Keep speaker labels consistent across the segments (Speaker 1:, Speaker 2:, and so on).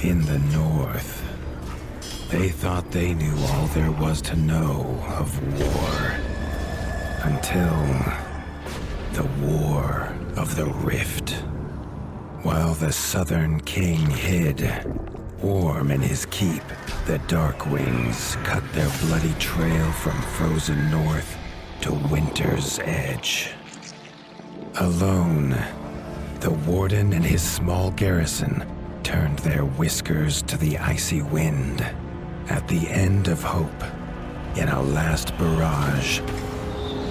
Speaker 1: In the north, they thought they knew all there was to know of war. Until the War of the Rift. While the Southern King hid, warm in his keep, the Darkwings cut their bloody trail from frozen north to winter's edge. Alone, the Warden and his small garrison turned their whiskers to the icy wind. At the end of hope, in a last barrage,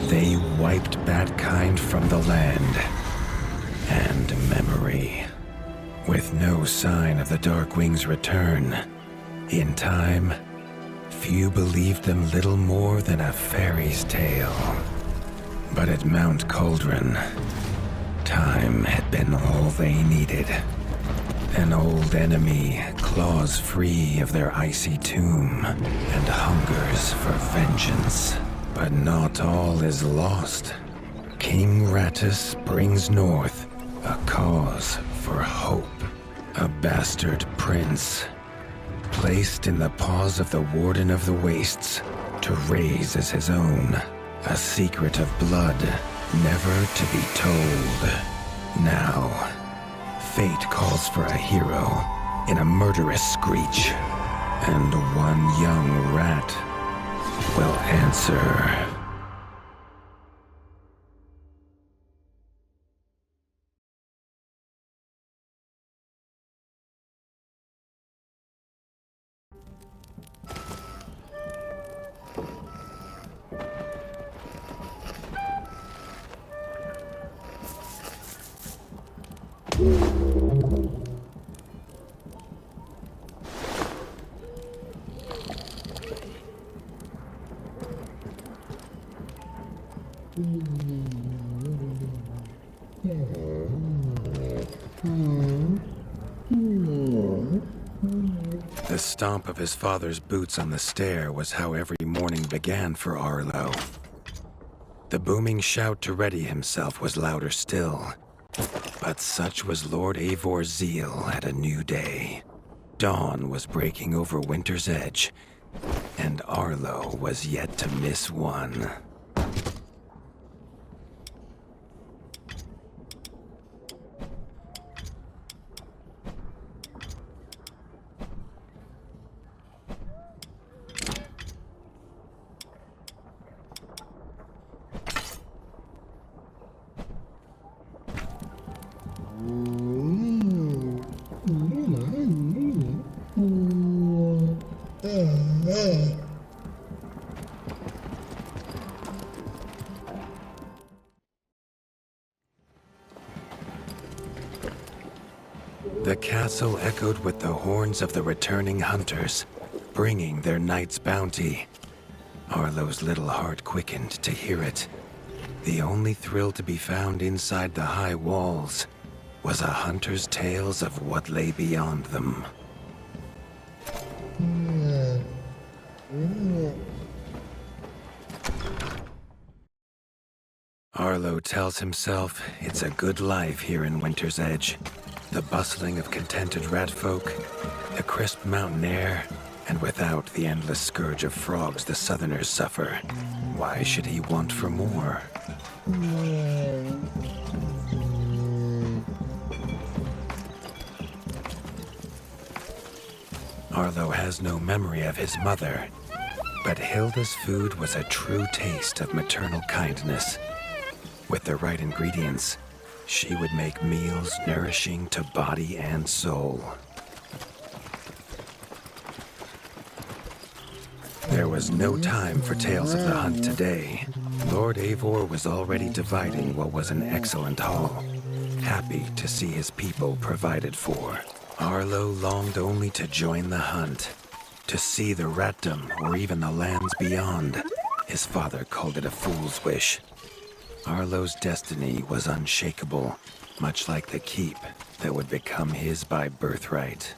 Speaker 1: they wiped Batkind from the land and memory. With no sign of the Darkwing's return, in time, few believed them little more than a fairy's tale. But at Mount Cauldron, time had been all they needed. An old enemy claws free of their icy tomb and hungers for vengeance. But not all is lost. King Rattus brings north a cause for hope. A bastard prince, placed in the paws of the Warden of the Wastes to raise as his own. A secret of blood never to be told. Now, fate calls for a hero in a murderous screech. And one young rat will answer. The stomp of his father's boots on the stair was how every morning began for Arlo. The booming shout to ready himself was louder still. But such was Lord Eivor's zeal at a new day. Dawn was breaking over winter's edge, and Arlo was yet to miss one. The castle echoed with the horns of the returning hunters, bringing their night's bounty. Arlo's little heart quickened to hear it. The only thrill to be found inside the high walls was a hunter's tales of what lay beyond them. Arlo tells himself it's a good life here in Winter's Edge. The bustling of contented rat folk, the crisp mountain air, and without the endless scourge of frogs the southerners suffer. Why should he want for more? Arlo has no memory of his mother, but Hilda's food was a true taste of maternal kindness. With the right ingredients, she would make meals nourishing to body and soul. There was no time for tales of the hunt today. Lord Eivor was already dividing what was an excellent haul, happy to see his people provided for. Arlo longed only to join the hunt, to see the ratdom or even the lands beyond. His father called it a fool's wish. Arlo's destiny was unshakable, much like the keep that would become his by birthright.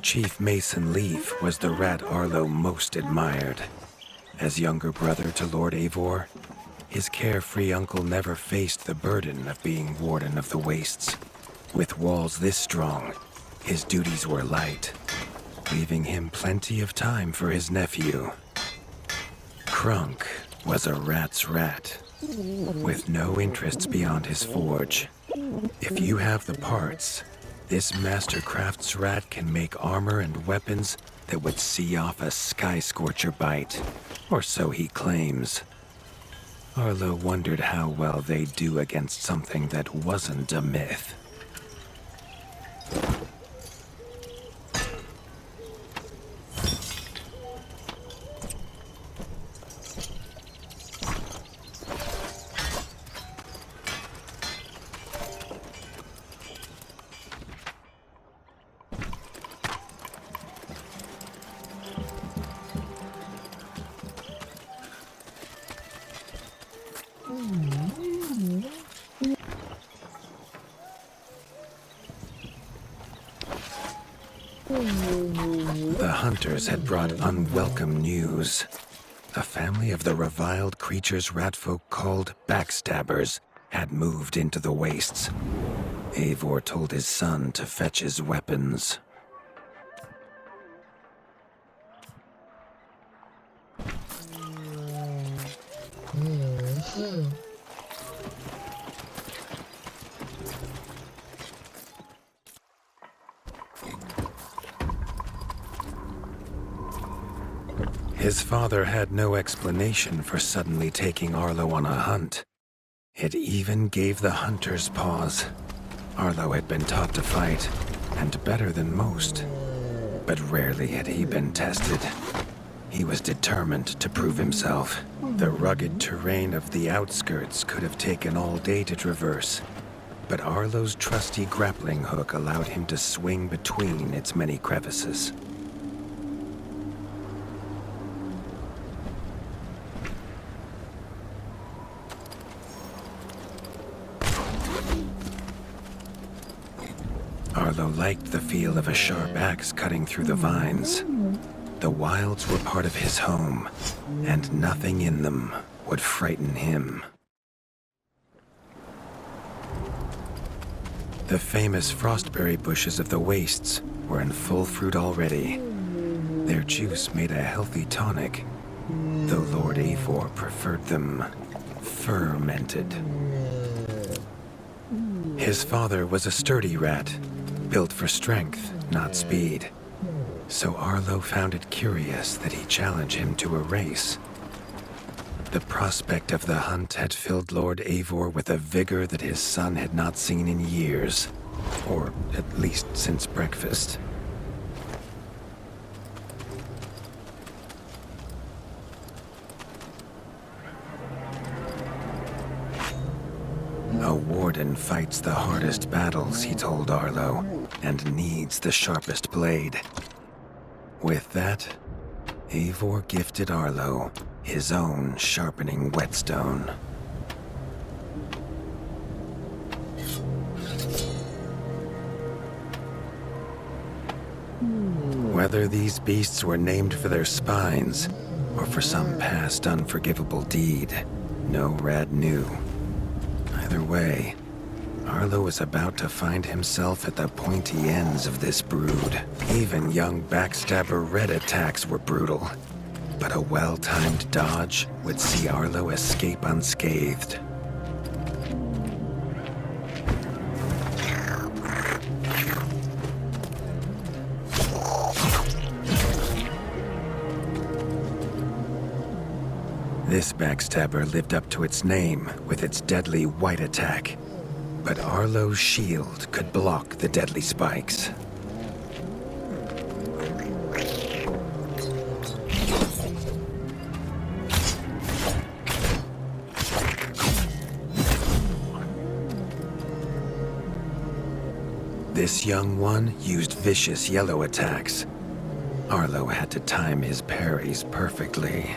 Speaker 1: Chief Mason Leaf was the rat Arlo most admired. As younger brother to Lord Eivor, his carefree uncle never faced the burden of being Warden of the Wastes. With walls this strong, his duties were light, leaving him plenty of time for his nephew. Krunk was a rat's rat, with no interests beyond his forge. If you have the parts, this Mastercraft's rat can make armor and weapons that would see off a sky scorcher bite, or so he claims. Arlo wondered how well they'd do against something that wasn't a myth. The hunters had brought unwelcome news. A family of the reviled creatures ratfolk called backstabbers had moved into the wastes. Eivor told his son to fetch his weapons. His father had no explanation for suddenly taking Arlo on a hunt. It even gave the hunters pause. Arlo had been taught to fight, and better than most. But rarely had he been tested. He was determined to prove himself. The rugged terrain of the outskirts could have taken all day to traverse, but Arlo's trusty grappling hook allowed him to swing between its many crevices. Arlo liked the feel of a sharp axe cutting through the vines. The wilds were part of his home, and nothing in them would frighten him. The famous frostberry bushes of the wastes were in full fruit already. Their juice made a healthy tonic, though Lord Eivor preferred them fermented. His father was a sturdy rat, built for strength, not speed. So Arlo found it curious that he challenged him to a race. The prospect of the hunt had filled Lord Eivor with a vigor that his son had not seen in years, or at least since breakfast. A warden fights the hardest battles, he told Arlo, and needs the sharpest blade. With that, Eivor gifted Arlo his own sharpening whetstone. Whether these beasts were named for their spines, or for some past unforgivable deed, no rat knew. Either way, Arlo was about to find himself at the pointy ends of this brood. Even young backstabber red attacks were brutal, but a well-timed dodge would see Arlo escape unscathed. This backstabber lived up to its name with its deadly white attack, but Arlo's shield could block the deadly spikes. This young one used vicious yellow attacks. Arlo had to time his parries perfectly.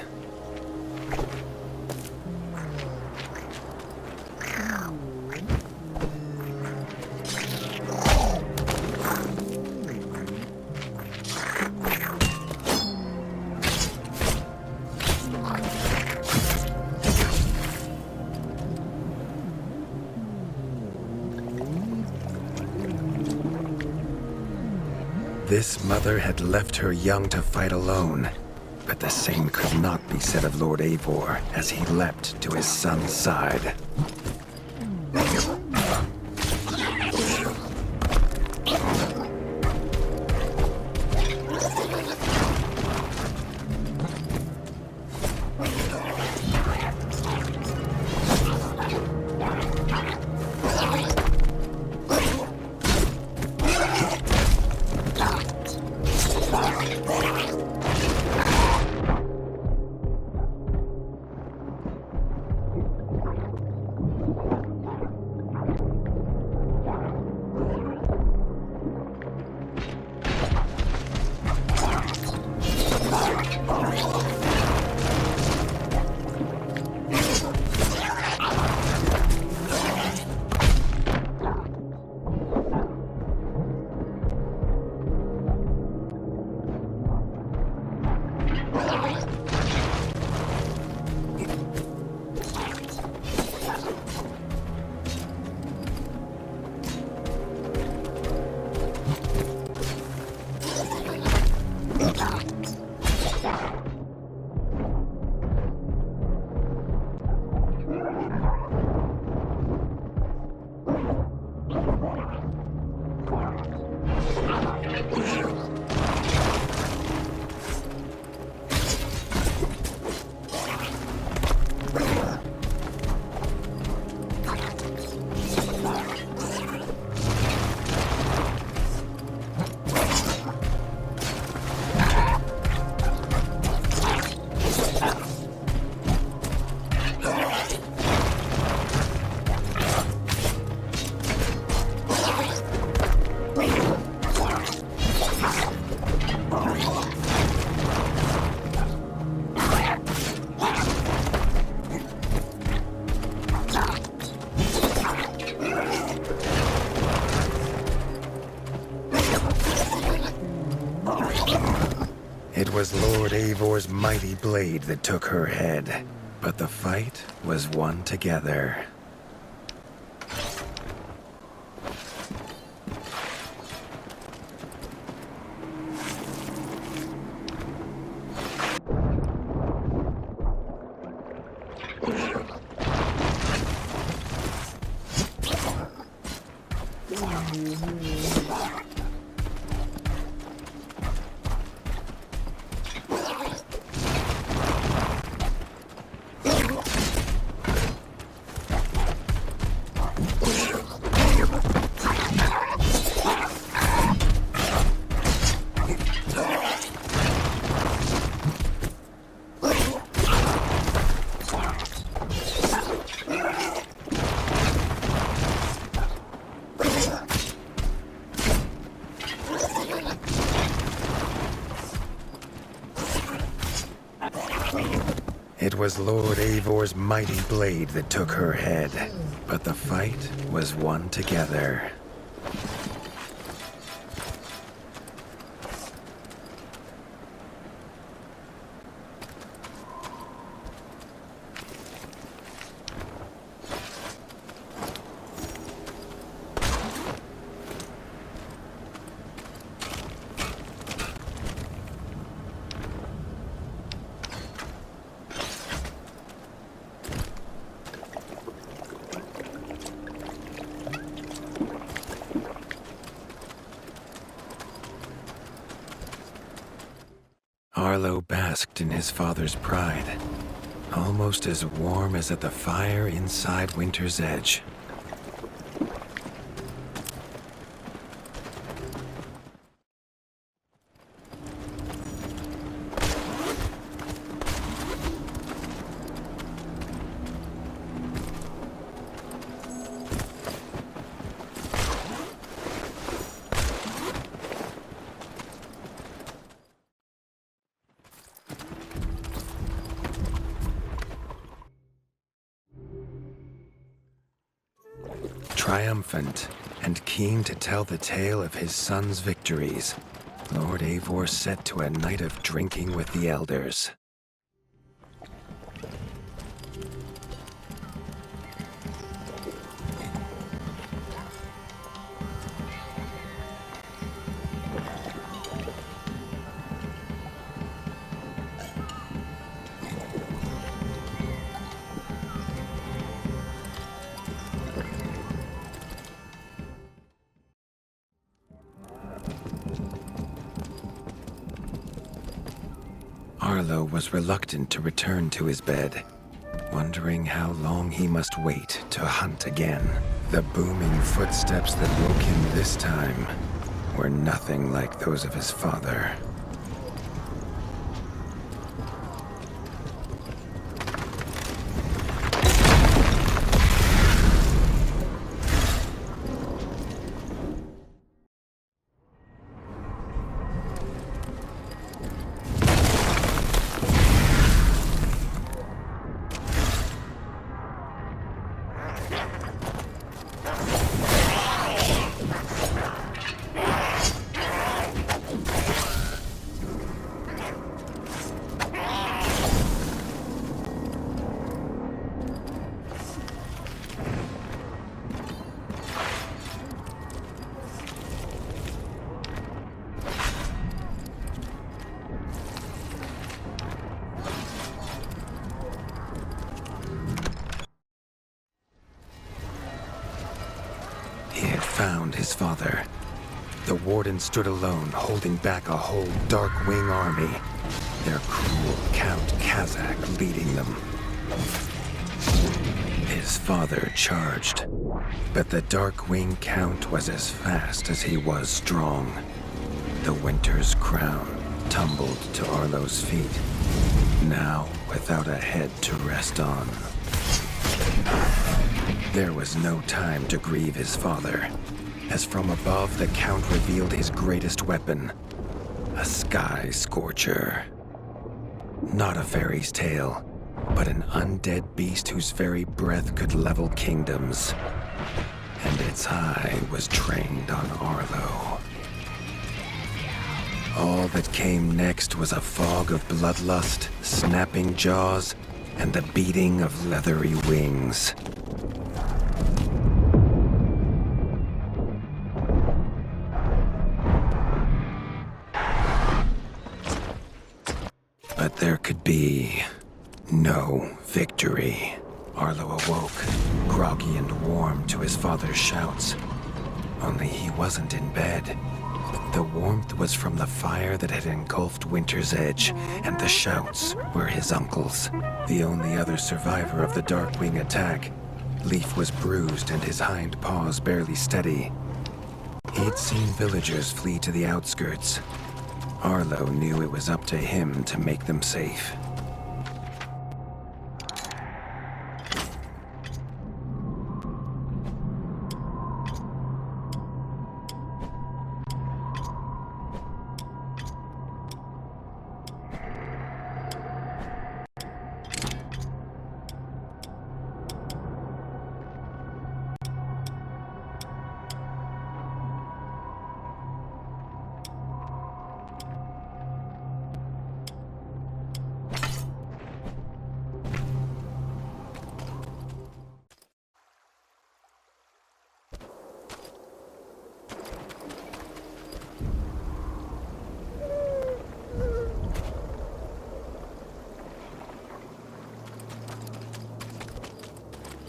Speaker 1: This mother had left her young to fight alone, but the same could not be said of Lord Eivor as he leapt to his son's side. It was Lord Eivor's mighty blade that took her head, but the fight was won together. It was Lord Eivor's mighty blade that took her head, but the fight was won together. Arlo basked in his father's pride, almost as warm as at the fire inside Winter's Edge. Triumphant and keen to tell the tale of his son's victories, Lord Eivor set to a night of drinking with the elders. Arlo was reluctant to return to his bed, wondering how long he must wait to hunt again. The booming footsteps that woke him this time were nothing like those of his father. He had found his father. The Warden stood alone, holding back a whole Darkwing army, their cruel Count Kazak leading them. His father charged, but the Darkwing Count was as fast as he was strong. The Winter's crown tumbled to Arlo's feet, now without a head to rest on. There was no time to grieve his father, as from above the Count revealed his greatest weapon, a sky scorcher. Not a fairy's tale, but an undead beast whose very breath could level kingdoms. And its eye was trained on Arlo. All that came next was a fog of bloodlust, snapping jaws, and the beating of leathery wings. But there could be no victory. Arlo awoke, groggy and warm to his father's shouts. Only he wasn't in bed. The warmth was from the fire that had engulfed Winter's Edge, and the shouts were his uncle's. The only other survivor of the Darkwing attack, Leaf was bruised and his hind paws barely steady. He'd seen villagers flee to the outskirts. Arlo knew it was up to him to make them safe.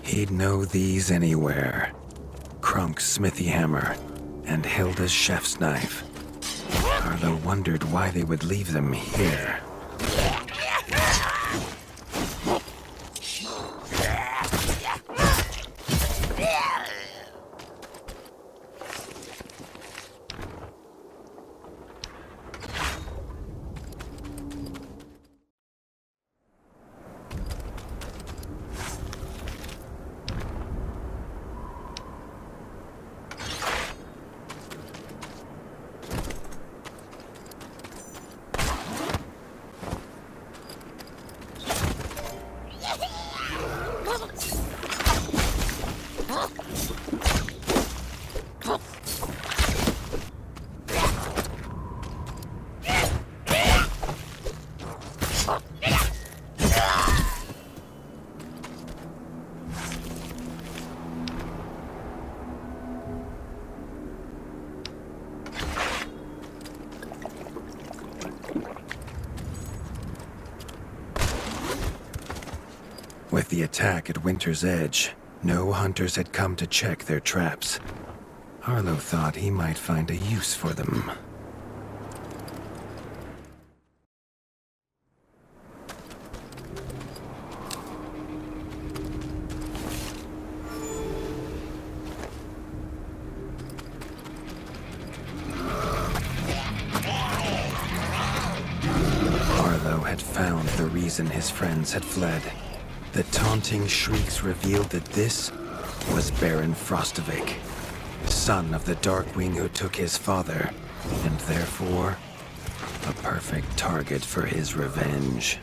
Speaker 1: He'd know these anywhere. Krunk's smithy hammer and Hilda's chef's knife. Arlo wondered why they would leave them here. With the attack at Winter's Edge, no hunters had come to check their traps. Arlo thought he might find a use for them. reason his friends had fled. The taunting shrieks revealed that this was Baron Frostovik, son of the Darkwing who took his father, and therefore a perfect target for his revenge.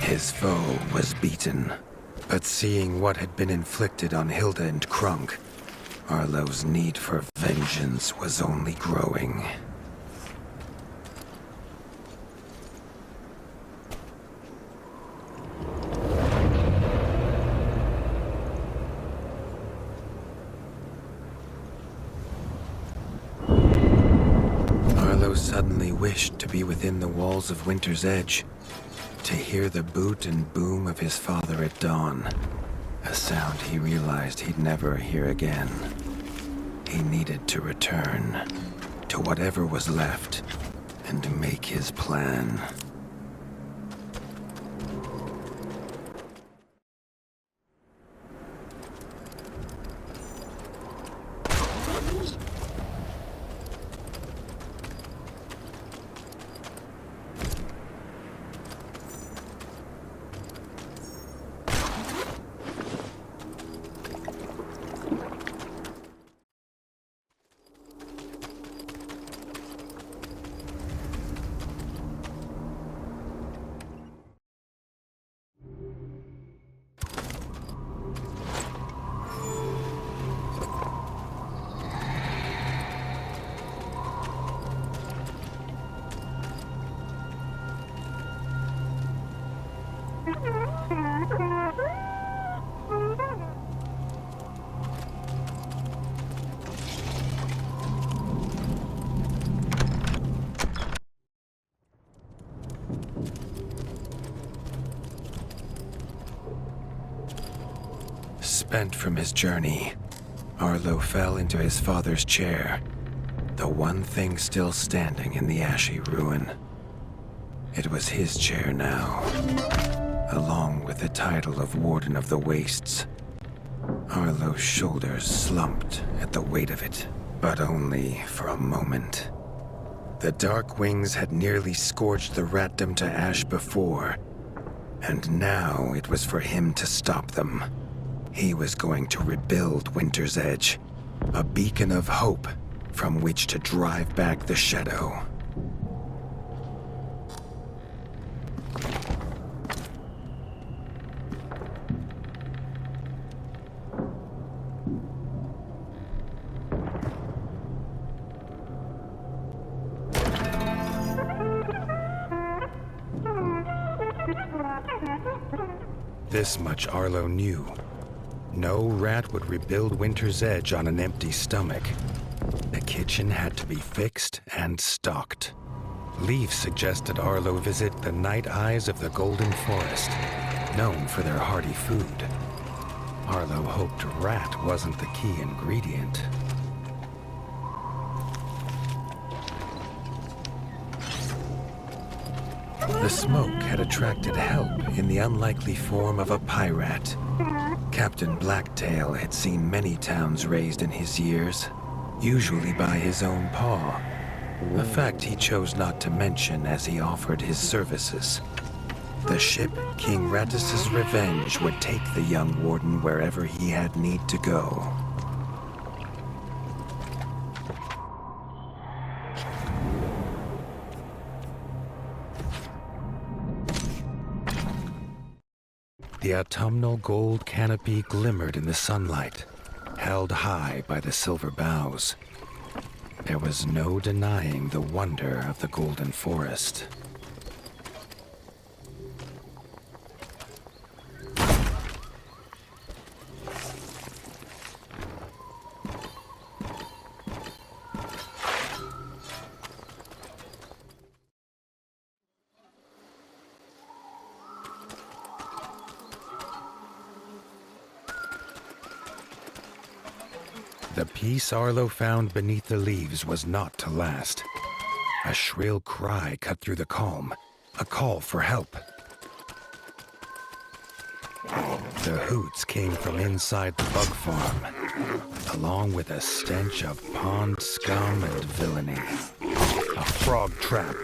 Speaker 1: His foe was beaten, but seeing what had been inflicted on Hilda and Krunk, Arlo's need for vengeance was only growing. Arlo suddenly wished to be within the walls of Winter's Edge, to hear the boot and boom of his father at dawn, a sound he realized he'd never hear again. He needed to return to whatever was left and make his plan. Spent from his journey, Arlo fell into his father's chair, the one thing still standing in the ashy ruin. It was his chair now, along with the title of Warden of the Wastes. Arlo's shoulders slumped at the weight of it, but only for a moment. The dark wings had nearly scorched the ratdom to ash before, and now it was for him to stop them. He was going to rebuild Winter's Edge, a beacon of hope from which to drive back the shadow. This much Arlo knew. No rat would rebuild Winter's Edge on an empty stomach. The kitchen had to be fixed and stocked. Leaf suggested Arlo visit the Night Eyes of the Golden Forest, known for their hearty food. Arlo hoped rat wasn't the key ingredient. The smoke had attracted help in the unlikely form of a pirate. Captain Blacktail had seen many towns razed in his years, usually by his own paw, a fact he chose not to mention as he offered his services. The ship King Rattus's Revenge would take the young warden wherever he had need to go. The autumnal gold canopy glimmered in the sunlight, held high by the silver boughs. There was no denying the wonder of the Golden Forest. The peace Arlo found beneath the leaves was not to last. A shrill cry cut through the calm, a call for help. The hoots came from inside the bug farm, along with a stench of pond scum and villainy. A frog trap.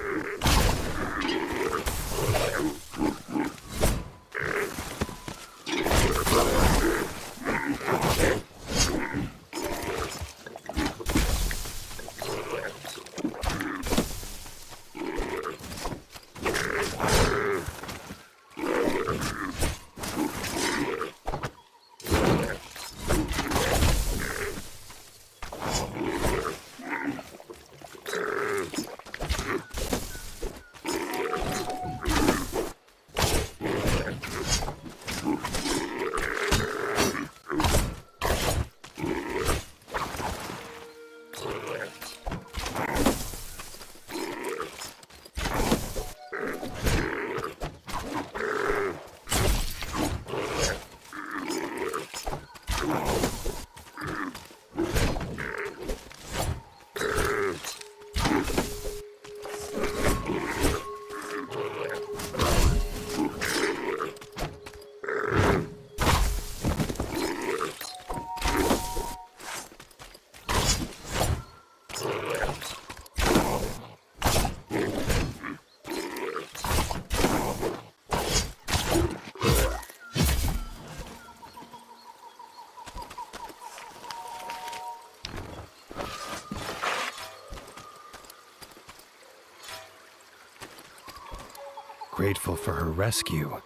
Speaker 1: Grateful for her rescue,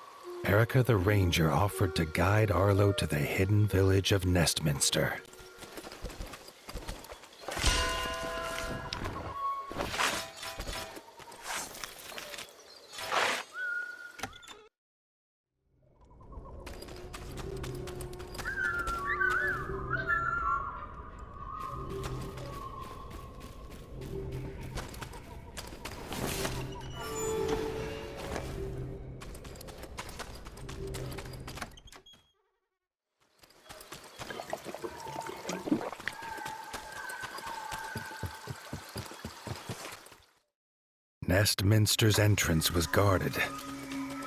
Speaker 1: Erica the Ranger offered to guide Arlo to the hidden village of Nestminster. Nestminster's entrance was guarded.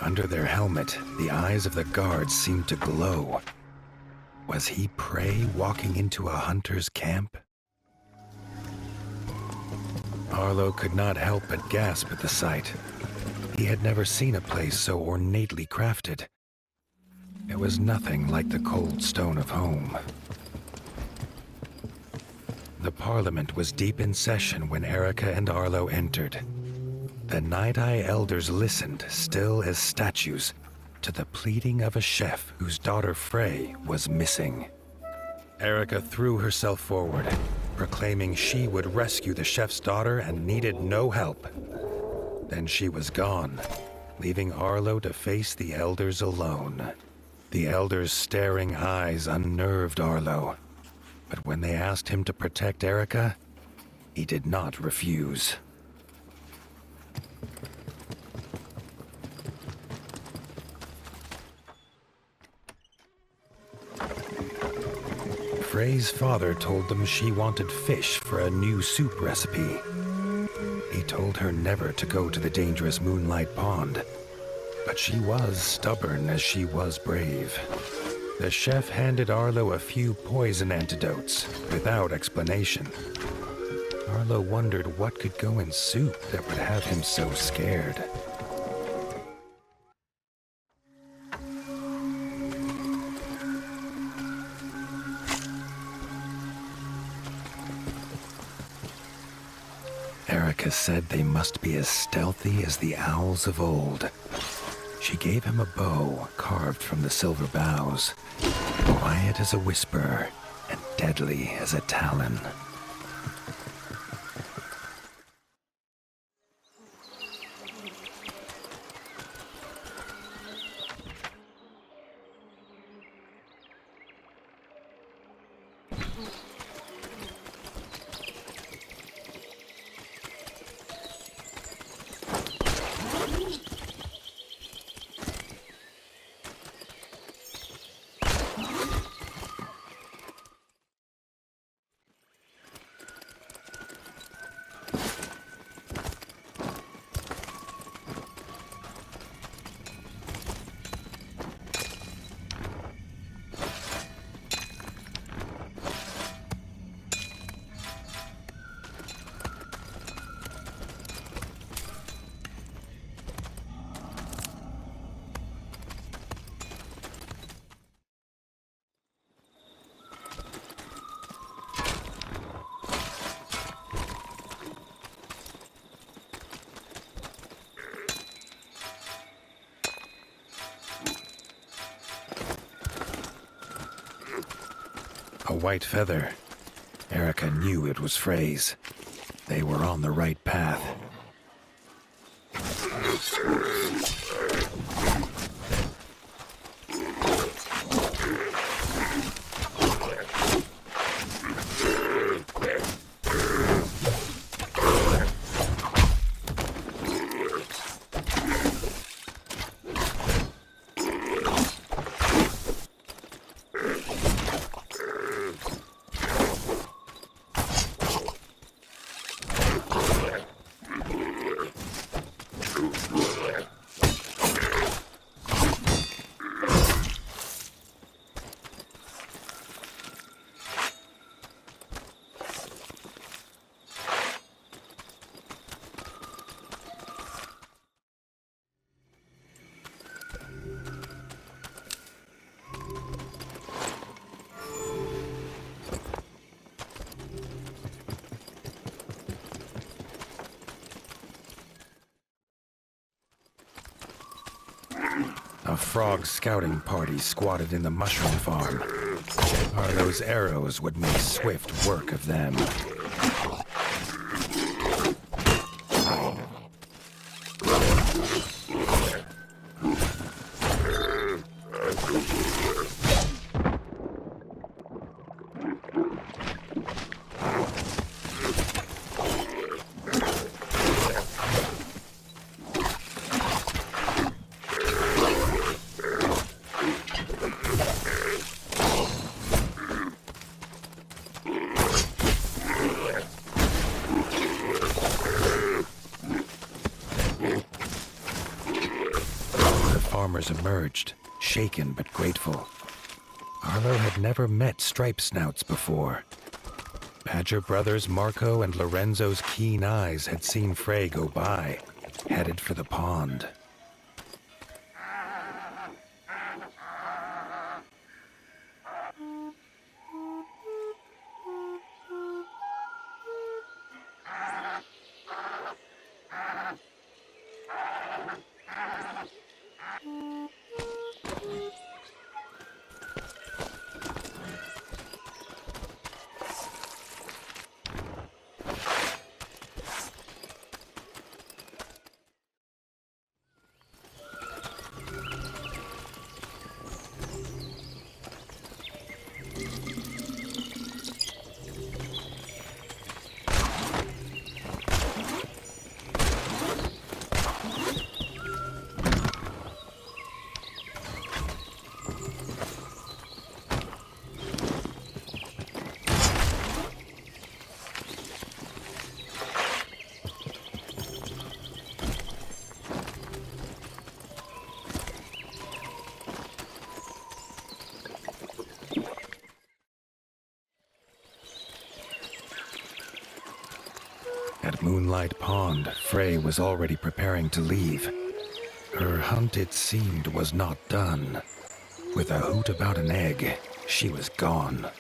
Speaker 1: Under their helmet, the eyes of the guards seemed to glow. Was he prey walking into a hunter's camp? Arlo could not help but gasp at the sight. He had never seen a place so ornately crafted. It was nothing like the cold stone of home. The Parliament was deep in session when Erica and Arlo entered. The Night-Eye elders listened, still as statues, to the pleading of a chef whose daughter Frey was missing. Erica threw herself forward, proclaiming she would rescue the chef's daughter and needed no help. Then she was gone, leaving Arlo to face the elders alone. The elders' staring eyes unnerved Arlo, but when they asked him to protect Erica, he did not refuse. Frey's father told them she wanted fish for a new soup recipe. He told her never to go to the dangerous Moonlight Pond, but she was stubborn as she was brave. The chef handed Arlo a few poison antidotes without explanation. Arlo wondered what could go in soup that would have him so scared. Erica said they must be as stealthy as the owls of old. She gave him a bow carved from the silver boughs, quiet as a whisper and deadly as a talon. A white feather. Erica knew it was Frey's. They were on the right path. A frog scouting party squatted in the mushroom farm. Arlo's arrows would make swift work of them. newcomers emerged, shaken but grateful. Arlo had never met stripe snouts before. Badger brothers Marco and Lorenzo's keen eyes had seen Frey go by, headed for the pond. At Moonlight Pond, Frey was already preparing to leave. Her hunt, it seemed, was not done. With a hoot about an egg, she was gone.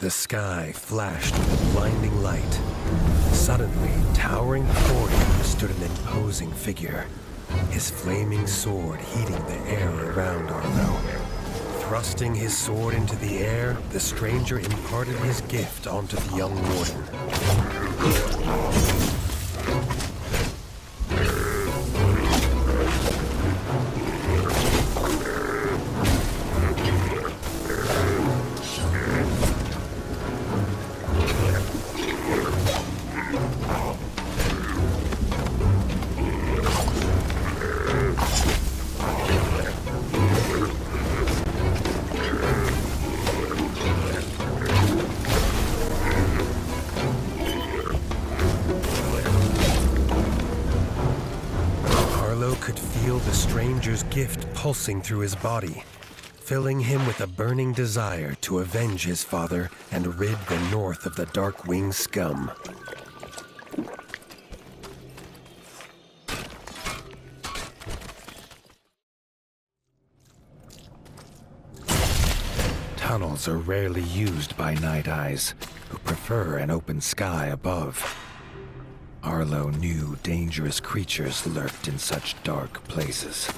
Speaker 1: The sky flashed with a blinding light. Suddenly, towering before him stood an imposing figure, his flaming sword heating the air around Arlo. Thrusting his sword into the air, the stranger imparted his gift onto the young warden. Could feel the stranger's gift pulsing through his body, filling him with a burning desire to avenge his father and rid the north of the Darkwing scum. Tunnels are rarely used by Night Eyes, who prefer an open sky above. Arlo knew dangerous creatures lurked in such dark places.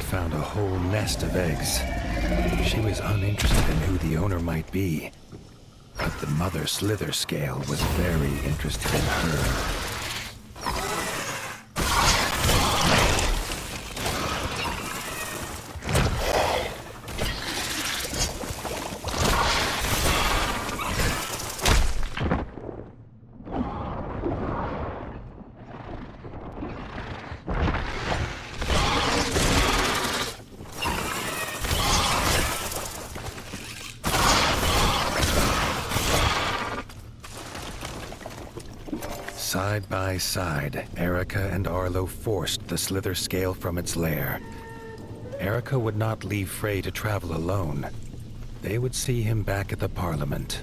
Speaker 1: found a whole nest of eggs. She was uninterested in who the owner might be, but the mother slither scale was very interested in her. Side by side, Erica and Arlo forced the slither scale from its lair. Erica would not leave Frey to travel alone. They would see him back at the Parliament.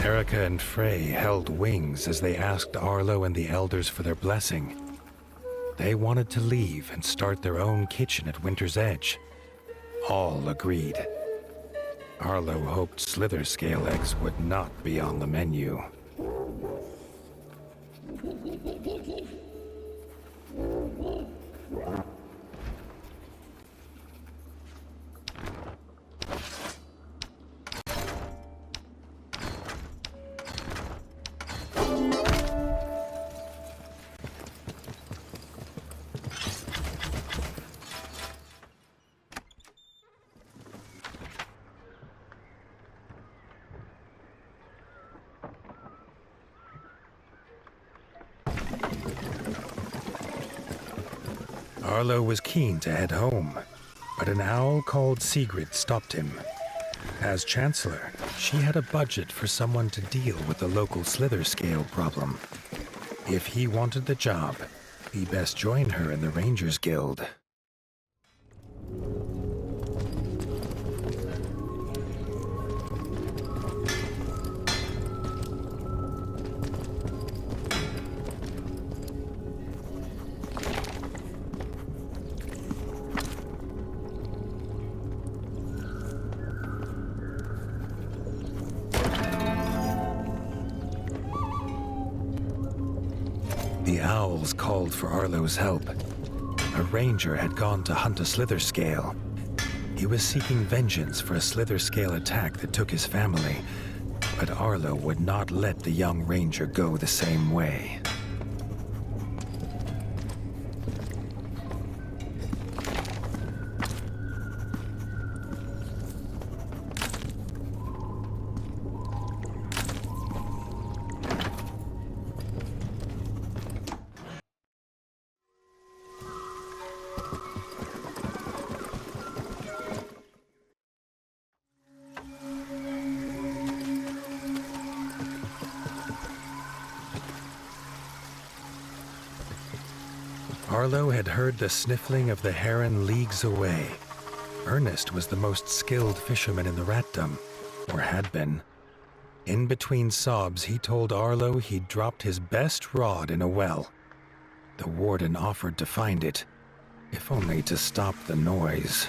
Speaker 1: Erica and Frey held wings as they asked Arlo and the elders for their blessing. They wanted to leave and start their own kitchen at Winter's Edge. All agreed. Arlo hoped slither scale eggs would not be on the menu. Arlo was keen to head home, but an owl called Sigrid stopped him. As Chancellor, she had a budget for someone to deal with the local slither scale problem. If he wanted the job, he best join her in the Rangers Guild. The owls called for Arlo's help. A ranger had gone to hunt a slither scale. He was seeking vengeance for a slither scale attack that took his family, but Arlo would not let the young ranger go the same way. Arlo had heard the sniffling of the heron leagues away. Ernest was the most skilled fisherman in the ratdom, or had been. In between sobs, he told Arlo he'd dropped his best rod in a well. The warden offered to find it, if only to stop the noise.